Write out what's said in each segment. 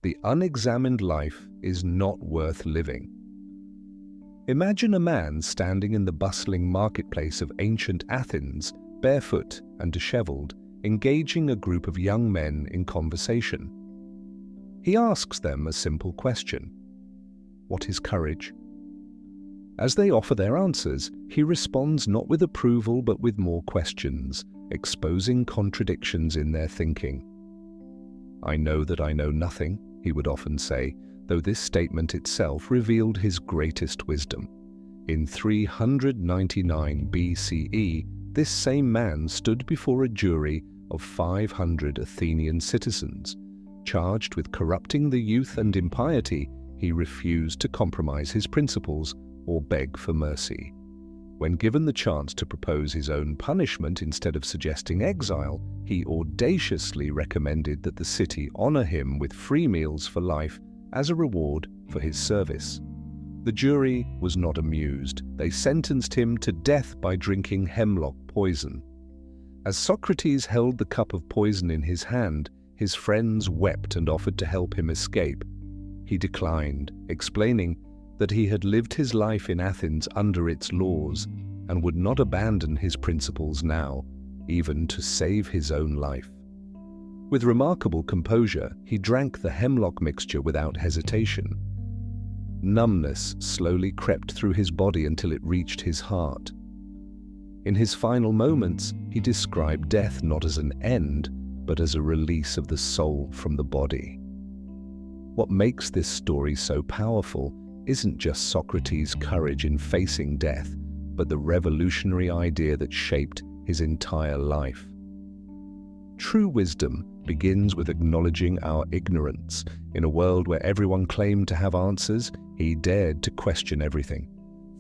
The unexamined life is not worth living. Imagine a man standing in the bustling marketplace of ancient Athens, barefoot and disheveled, engaging a group of young men in conversation. He asks them a simple question: what is courage? As they offer their answers, he responds not with approval but with more questions, exposing contradictions in their thinking. "I know that I know nothing," he would often say, though this statement itself revealed his greatest wisdom. In 399 BCE, this same man stood before a jury of 500 Athenian citizens. Charged with corrupting the youth and impiety, he refused to compromise his principles or beg for mercy. When given the chance to propose his own punishment instead of suggesting exile, he audaciously recommended that the city honor him with free meals for life as a reward for his service. The jury was not amused. They sentenced him to death by drinking hemlock poison. As Socrates held the cup of poison in his hand, his friends wept and offered to help him escape. He declined, explaining that he had lived his life in Athens under its laws and would not abandon his principles now, even to save his own life. With remarkable composure, he drank the hemlock mixture without hesitation. Numbness slowly crept through his body until it reached his heart. In his final moments, he described death not as an end, but as a release of the soul from the body. What makes this story so powerful isn't just Socrates' courage in facing death, but the revolutionary idea that shaped his entire life. True wisdom begins with acknowledging our ignorance. In a world where everyone claimed to have answers, he dared to question everything.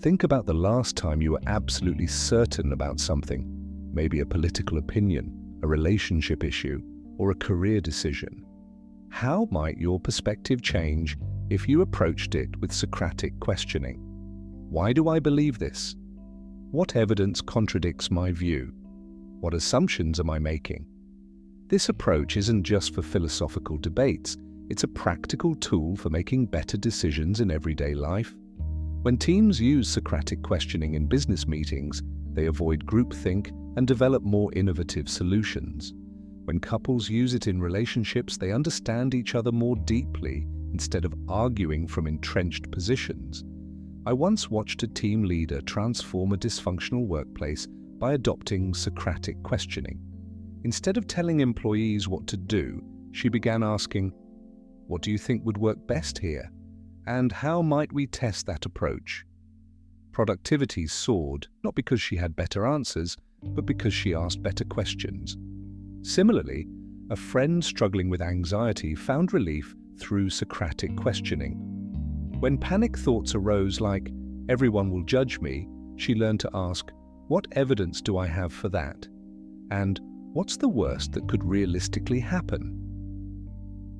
Think about the last time you were absolutely certain about something, maybe a political opinion, a relationship issue, or a career decision. How might your perspective change if you approached it with Socratic questioning? Why do I believe this? What evidence contradicts my view? What assumptions am I making? This approach isn't just for philosophical debates, it's a practical tool for making better decisions in everyday life. When teams use Socratic questioning in business meetings, they avoid groupthink and develop more innovative solutions. When couples use it in relationships, they understand each other more deeply instead of arguing from entrenched positions. I once watched a team leader transform a dysfunctional workplace by adopting Socratic questioning. Instead of telling employees what to do, she began asking, "What do you think would work best here? And how might we test that approach?" Productivity soared, not because she had better answers, but because she asked better questions. Similarly, a friend struggling with anxiety found relief through Socratic questioning. When panic thoughts arose like, "Everyone will judge me," she learned to ask, "What evidence do I have for that?" And "What's the worst that could realistically happen?"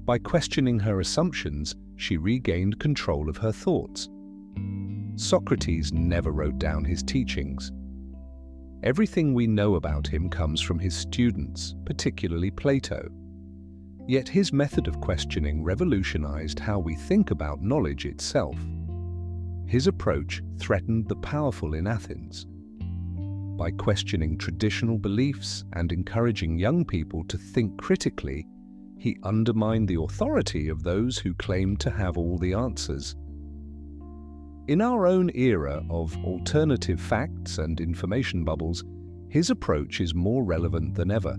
By questioning her assumptions, she regained control of her thoughts. Socrates never wrote down his teachings. Everything we know about him comes from his students, particularly Plato. Yet his method of questioning revolutionized how we think about knowledge itself. His approach threatened the powerful in Athens. By questioning traditional beliefs and encouraging young people to think critically, he undermined the authority of those who claimed to have all the answers. In our own era of alternative facts and information bubbles, his approach is more relevant than ever.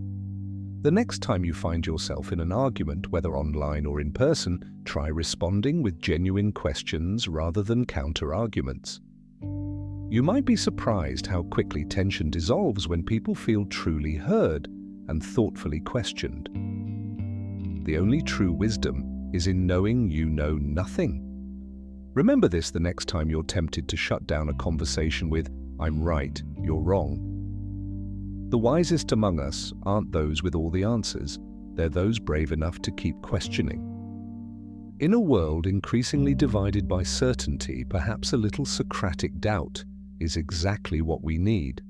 The next time you find yourself in an argument, whether online or in person, try responding with genuine questions rather than counter-arguments. You might be surprised how quickly tension dissolves when people feel truly heard and thoughtfully questioned. The only true wisdom is in knowing you know nothing. Remember this the next time you're tempted to shut down a conversation with, "I'm right, you're wrong." The wisest among us aren't those with all the answers, they're those brave enough to keep questioning. In a world increasingly divided by certainty, perhaps a little Socratic doubt is exactly what we need.